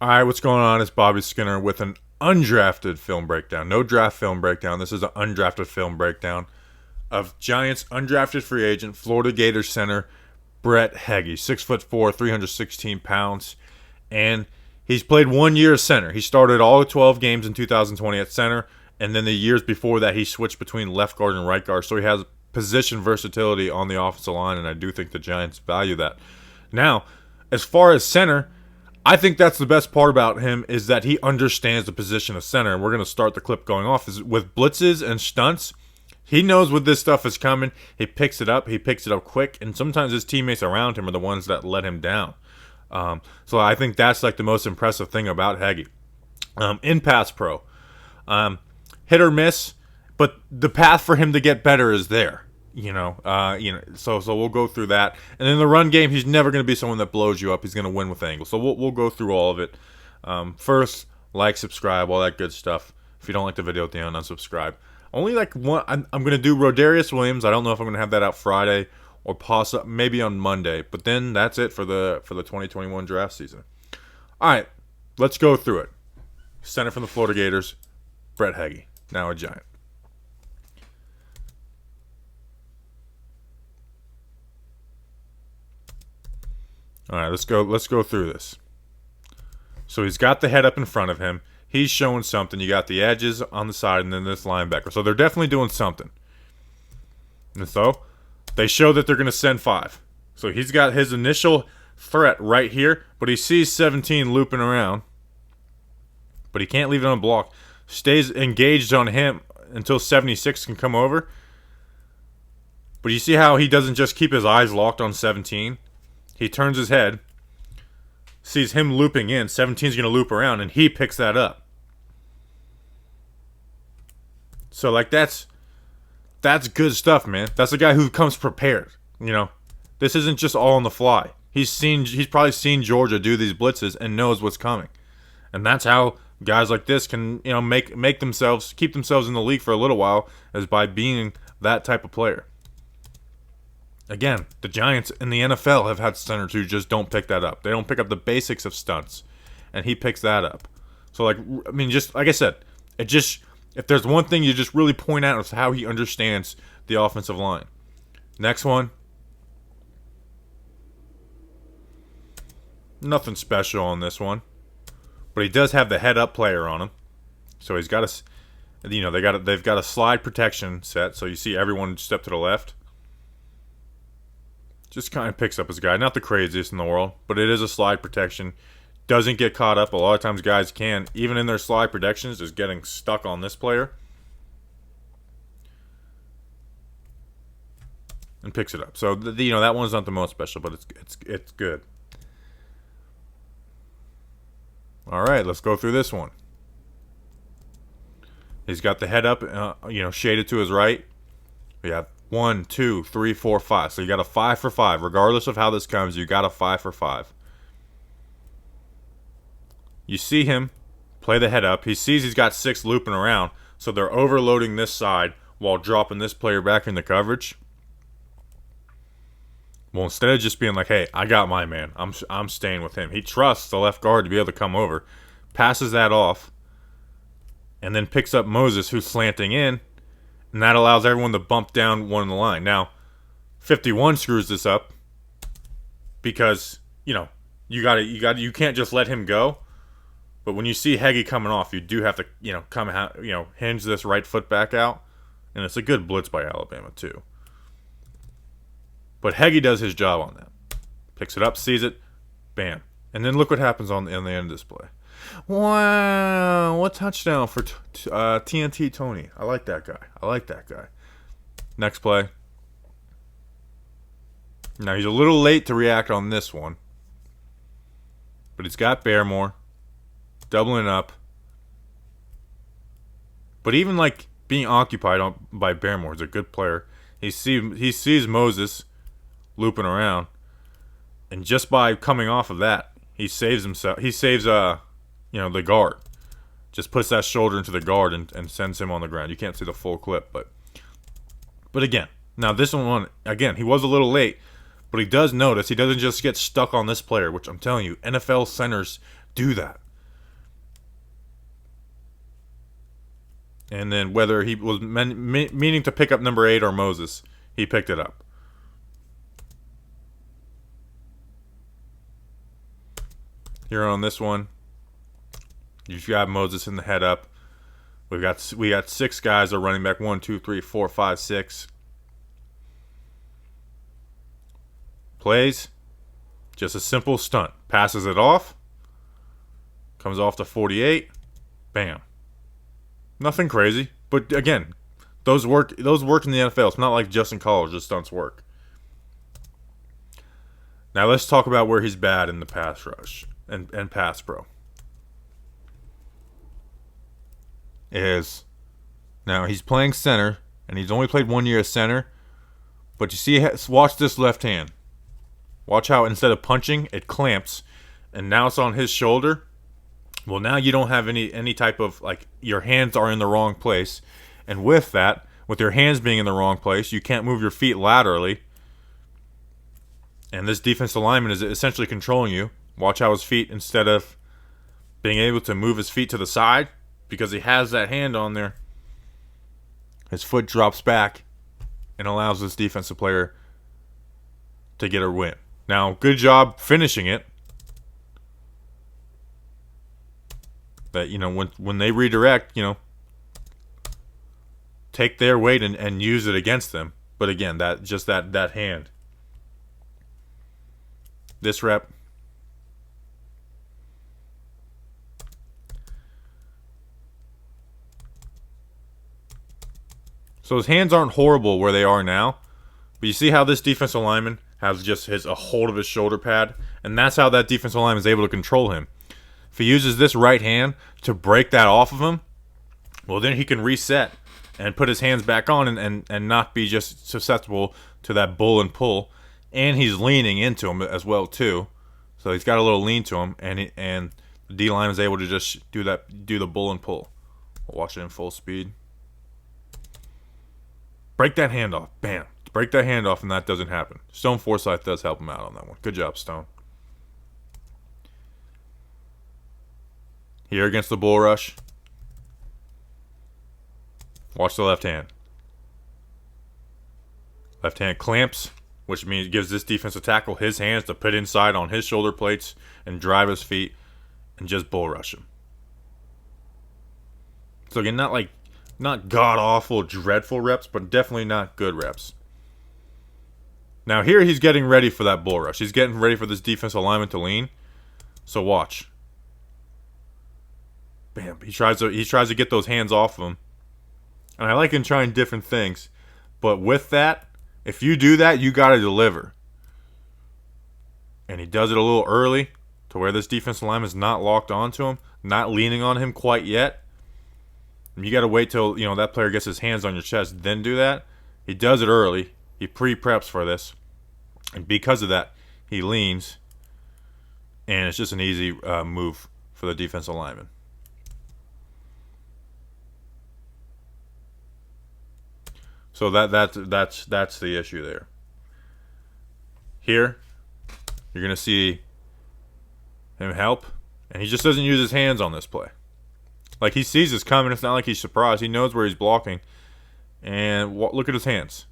Alright, what's going on? It's Bobby Skinner with an undrafted film breakdown. No draft film breakdown. This is an undrafted film breakdown of Giants undrafted free agent, Florida Gators center, Brett Heggie. 6'4", 316 pounds. And he's played 1 year as center. He started all 12 games in 2020 at center. And then the years before that, he switched between left guard and right guard. So he has position versatility on the offensive line. And I do think the Giants value that. Now, as far as center, I think that's the best part about him is that he understands the position of center. And we're going to start the clip going off. Is with blitzes and stunts, he knows when this stuff is coming. He picks it up. He picks it up quick. And sometimes his teammates around him are the ones that let him down. So I think that's like the most impressive thing about Heggie. In pass pro, hit or miss, but the path for him to get better is there. So we'll go through that. And in the run game, he's never going to be someone that blows you up. He's going to win with angles. So we'll go through all of it. First, like, subscribe, all that good stuff. If you don't like the video at the end, unsubscribe. Only like one. I'm going to do Rodarius Williams. I don't know if I'm going to have that out Friday or possibly maybe on Monday. But then that's it for the 2021 draft season. All right, let's go through it. Center from the Florida Gators, Brett Heggie, now a Giant. All right, let's go through this. So he's got the head up in front of him. He's showing something. You got the edges on the side and then this linebacker. So they're definitely doing something. And so they show that they're going to send 5. So he's got his initial threat right here, but he sees 17 looping around. But he can't leave it unblocked. Stays engaged on him until 76 can come over. But you see how he doesn't just keep his eyes locked on 17? He turns his head, sees him looping in. 17's going to loop around, and he picks that up. So, like, that's good stuff, man. That's a guy who comes prepared. This isn't just all on the fly. He's probably seen Georgia do these blitzes and knows what's coming, and that's how guys like this can keep themselves in the league for a little while, is by being that type of player. Again, the Giants in the NFL have had centers who just don't pick that up. They don't pick up the basics of stunts, and he picks that up. So, just like I said, if there's one thing you just really point out, it's how he understands the offensive line. Next one. Nothing special on this one, but he does have the head up player on him. So he's got they've got a slide protection set. So you see everyone step to the left. Just kind of picks up his guy. Not the craziest in the world, but it is a slide protection. Doesn't get caught up. A lot of times guys can, even in their slide protections, just getting stuck on this player. And picks it up. So, that one's not the most special, but it's good. All right, let's go through this one. He's got the head up, shaded to his right. We have 1, 2, 3, 4, 5. So you got a 5 for 5. Regardless of how this comes, you got a 5 for 5. You see him play the head up. He sees he's got 6 looping around. So they're overloading this side while dropping this player back in the coverage. Well, instead of just being like, hey, I got my man, I'm staying with him. He trusts the left guard to be able to come over. Passes that off. And then picks up Moses, who's slanting in. And that allows everyone to bump down one in the line. Now, 51 screws this up because, you can't just let him go. But when you see Heggie coming off, you do have to, hinge this right foot back out. And it's a good blitz by Alabama, too. But Heggie does his job on that. Picks it up, sees it, bam. And then look what happens on the end of this play. Wow, what touchdown for TNT Tony. I like that guy. Next play. Now, he's a little late to react on this one. But he's got Barrymore. Doubling up. But even being occupied by Barrymore is a good player. He sees Moses looping around. And just by coming off of that, he saves himself. He saves the guard. Just puts that shoulder into the guard and sends him on the ground. You can't see the full clip, but again, now this one, again, he was a little late, but he does notice. He doesn't just get stuck on this player, which I'm telling you, NFL centers do that. And then whether he was meaning to pick up number 8 or Moses, he picked it up. Here on this one, you've got Moses in the head up. We got 6 guys are running back. 1, 2, 3, 4, 5, 6. Plays. Just a simple stunt. Passes it off. Comes off to 48. Bam. Nothing crazy. But again, those work in the NFL. It's not like just in college the stunts work. Now let's talk about where he's bad in the pass rush and pass pro. Now he's playing center, and he's only played 1 year as center. But you see, watch this left hand. Watch how instead of punching, it clamps, and now it's on his shoulder. Well, now you don't have any type of, like, your hands are in the wrong place. And with that, with your hands being in the wrong place, you can't move your feet laterally. And this defensive lineman is essentially controlling you. Watch how his feet, instead of being able to move his feet to the side, because he has that hand on there, his foot drops back and allows this defensive player to get a win. Now, good job finishing it. That, when they redirect, take their weight and use it against them. But again, that hand. This rep. So his hands aren't horrible where they are now. But you see how this defensive lineman has just a hold of his shoulder pad? And that's how that defensive lineman is able to control him. If he uses this right hand to break that off of him, well, then he can reset and put his hands back on and not be just susceptible to that bull and pull. And he's leaning into him as well, too. So he's got a little lean to him, and the D-line is able to just do the bull and pull. We'll watch it in full speed. Break that hand off. Bam. Break that hand off, and that doesn't happen. Stone Forsythe does help him out on that one. Good job, Stone. Here against the bull rush. Watch the left hand. Left hand clamps, which means it gives this defensive tackle his hands to put inside on his shoulder plates and drive his feet and just bull rush him. So again, not god-awful, dreadful reps, but definitely not good reps. Now here he's getting ready for that bull rush. He's getting ready for this defensive lineman to lean. So watch. Bam. He tries to get those hands off of him. And I like him trying different things. But with that, if you do that, you got to deliver. And he does it a little early to where this defensive lineman is not locked onto him, not leaning on him quite yet. You got to wait till that player gets his hands on your chest, then do that. He does it early. He pre-preps for this. And because of that, he leans. And it's just an easy move for the defensive lineman. So that's the issue there. Here, you're going to see him help. And he just doesn't use his hands on this play. Like, he sees this coming. It's not like he's surprised. He knows where he's blocking. And look at his hands.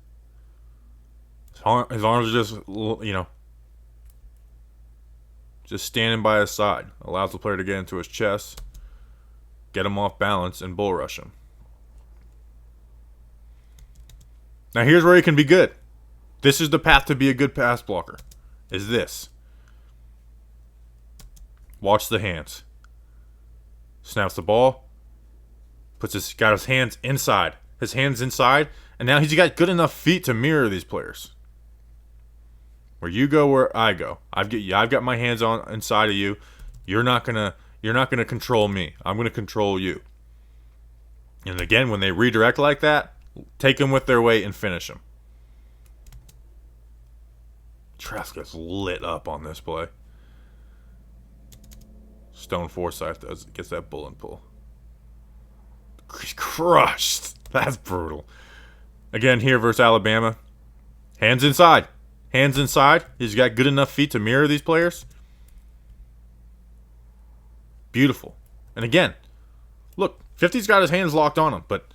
His arms are just, just standing by his side. Allows the player to get into his chest, get him off balance, and bull rush him. Now here's where he can be good. This is the path to be a good pass blocker. Is this. Watch the hands. Snaps the ball. Got his hands inside. His hands inside. And now he's got good enough feet to mirror these players. Where you go, where I go. I've got my hands on inside of you. You're not gonna control me. I'm gonna control you. And again, when they redirect like that, take them with their weight and finish them. Trask gets lit up on this play. Stone Forsythe gets that bull and pull. He's crushed. That's brutal. Again, here versus Alabama. Hands inside. Hands inside. He's got good enough feet to mirror these players. Beautiful. And again, look, 50's got his hands locked on him, but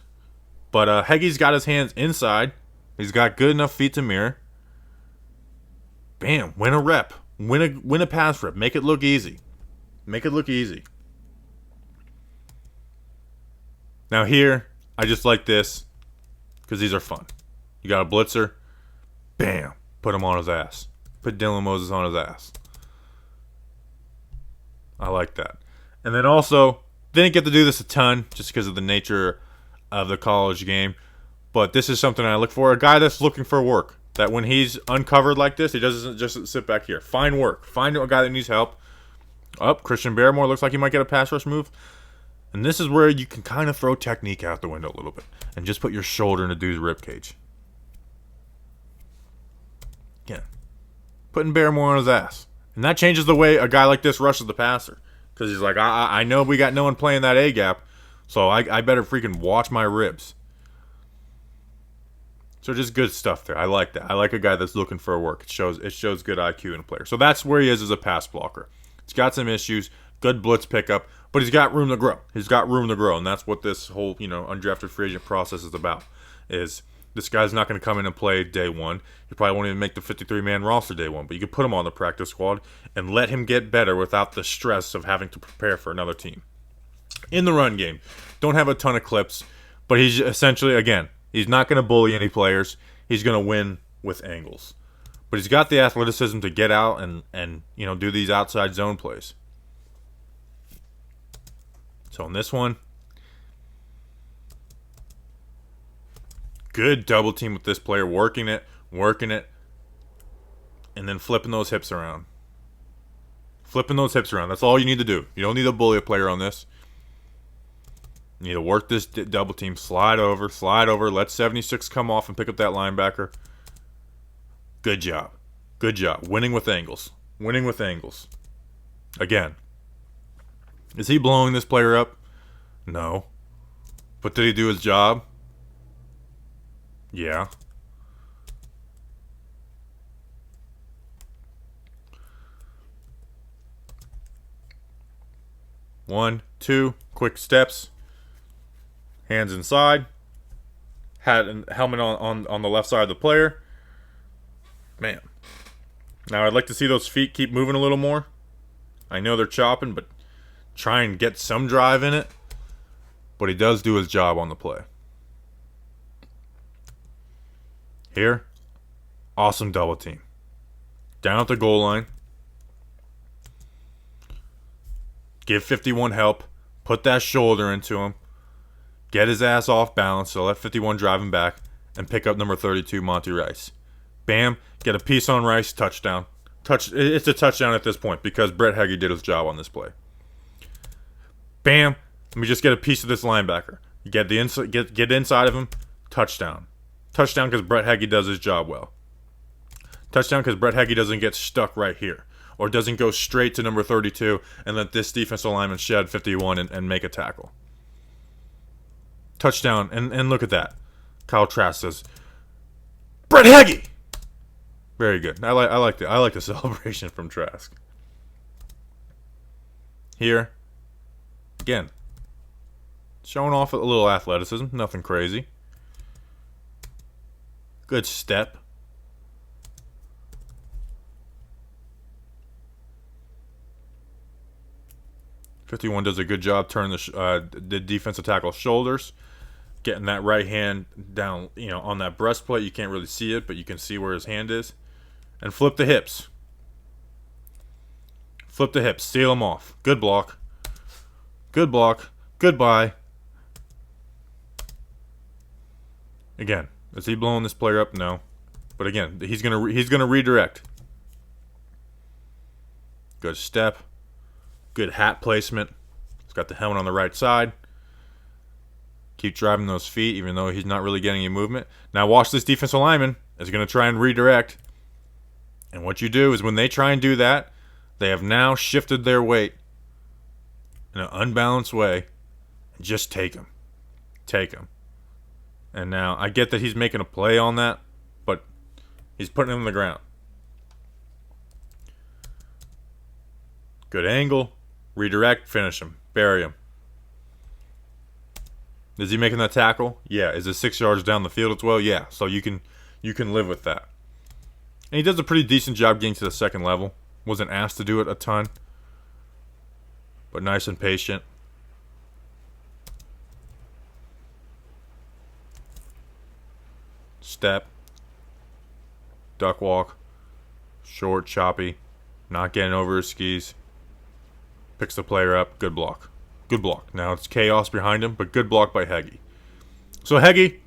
Heggie's got his hands inside. He's got good enough feet to mirror. Bam, win a rep. Win a pass rep. Make it look easy. Make it look easy. Now here, I just like this because these are fun. You got a blitzer. Bam. Put him on his ass. Put Dylan Moses on his ass. I like that. And then also, didn't get to do this a ton just because of the nature of the college game. But this is something I look for. A guy that's looking for work. That when he's uncovered like this, he doesn't just sit back here. Find work. Find a guy that needs help. Christian Barrymore looks like he might get a pass rush move. And this is where you can kind of throw technique out the window a little bit. And just put your shoulder in a dude's ribcage. Again. Putting Barrymore on his ass. And that changes the way a guy like this rushes the passer. Because he's like, I know we got no one playing that A-gap. So I better freaking watch my ribs. So just good stuff there. I like that. I like a guy that's looking for work. It shows good IQ in a player. So that's where he is as a pass blocker. He's got some issues, good blitz pickup, but he's got room to grow. He's got room to grow, and that's what this whole, undrafted free agent process is about. Is this guy's not going to come in and play day one. He probably won't even make the 53-man roster day one, but you can put him on the practice squad and let him get better without the stress of having to prepare for another team. In the run game, don't have a ton of clips, but he's essentially, again, he's not going to bully any players. He's going to win with angles. But he's got the athleticism to get out and do these outside zone plays. So in this one, good double team with this player, working it, and then flipping those hips around. Flipping those hips around. That's all you need to do. You don't need to bully a player on this. You need to work this double team. Slide over. Let 76 come off and pick up that linebacker. Good job. Winning with angles. Again. Is he blowing this player up? No. But did he do his job? Yeah. One, two, quick steps. Hands inside. Hat and helmet on the left side of the player. Man. Now I'd like to see those feet keep moving a little more. I know they're chopping, but try and get some drive in it. But he does do his job on the play. Here. Awesome double team. Down at the goal line. Give 51 help. Put that shoulder into him. Get his ass off balance, so let 51 drive him back, and pick up number 32, Monty Rice. Bam, get a piece on Rice, touchdown. It's a touchdown at this point because Brett Heggie did his job on this play. Bam, let me just get a piece of this linebacker. You get get inside of him, touchdown. Touchdown because Brett Heggie does his job well. Touchdown because Brett Heggie doesn't get stuck right here. Or doesn't go straight to number 32 and let this defensive lineman shed 51 and make a tackle. Touchdown, and look at that. Kyle Trask says, Brett Heggie! Very good. I like the celebration from Trask. Here, again, showing off a little athleticism, nothing crazy. Good step. '51 does a good job turning the defensive tackle's shoulders, getting that right hand down, on that breastplate. You can't really see it, but you can see where his hand is. And flip the hips. Seal them off. Good block. Goodbye. Again, is he blowing this player up? No. But again, he's gonna redirect. Good step. Good hat placement. He's got the helmet on the right side. Keep driving those feet, even though he's not really getting any movement. Now watch this defensive lineman is going to try and redirect. And what you do is when they try and do that, they have now shifted their weight in an unbalanced way. And just take him. And now I get that he's making a play on that, but he's putting him on the ground. Good angle. Redirect, finish him. Bury him. Is he making that tackle? Yeah. Is it 6 yards down the field as well? Yeah. So you can live with that. And he does a pretty decent job getting to the second level. Wasn't asked to do it a ton, but nice and patient. Step, duck walk, short, choppy, not getting over his skis. Picks the player up, good block. Good block. Now it's chaos behind him, but good block by Heggie. So Heggie,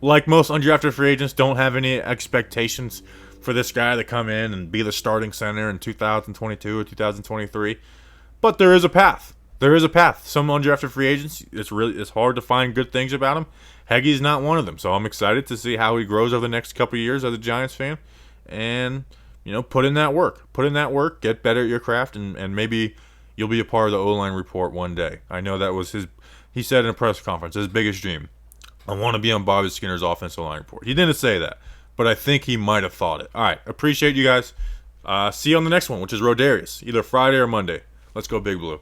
like most undrafted free agents, don't have any expectations for this guy to come in and be the starting center in 2022 or 2023. But there is a path. There is a path. Some undrafted free agents, it's hard to find good things about him. Heggie's not one of them. So I'm excited to see how he grows over the next couple of years as a Giants fan. And, put in that work. Put in that work. Get better at your craft. And maybe you'll be a part of the O-line report one day. I know that was he said in a press conference, his biggest dream. I want to be on Bobby Skinner's offensive line report. He didn't say that, but I think he might have thought it. All right. Appreciate you guys. See you on the next one, which is Rodarius. Either Friday or Monday. Let's go Big Blue.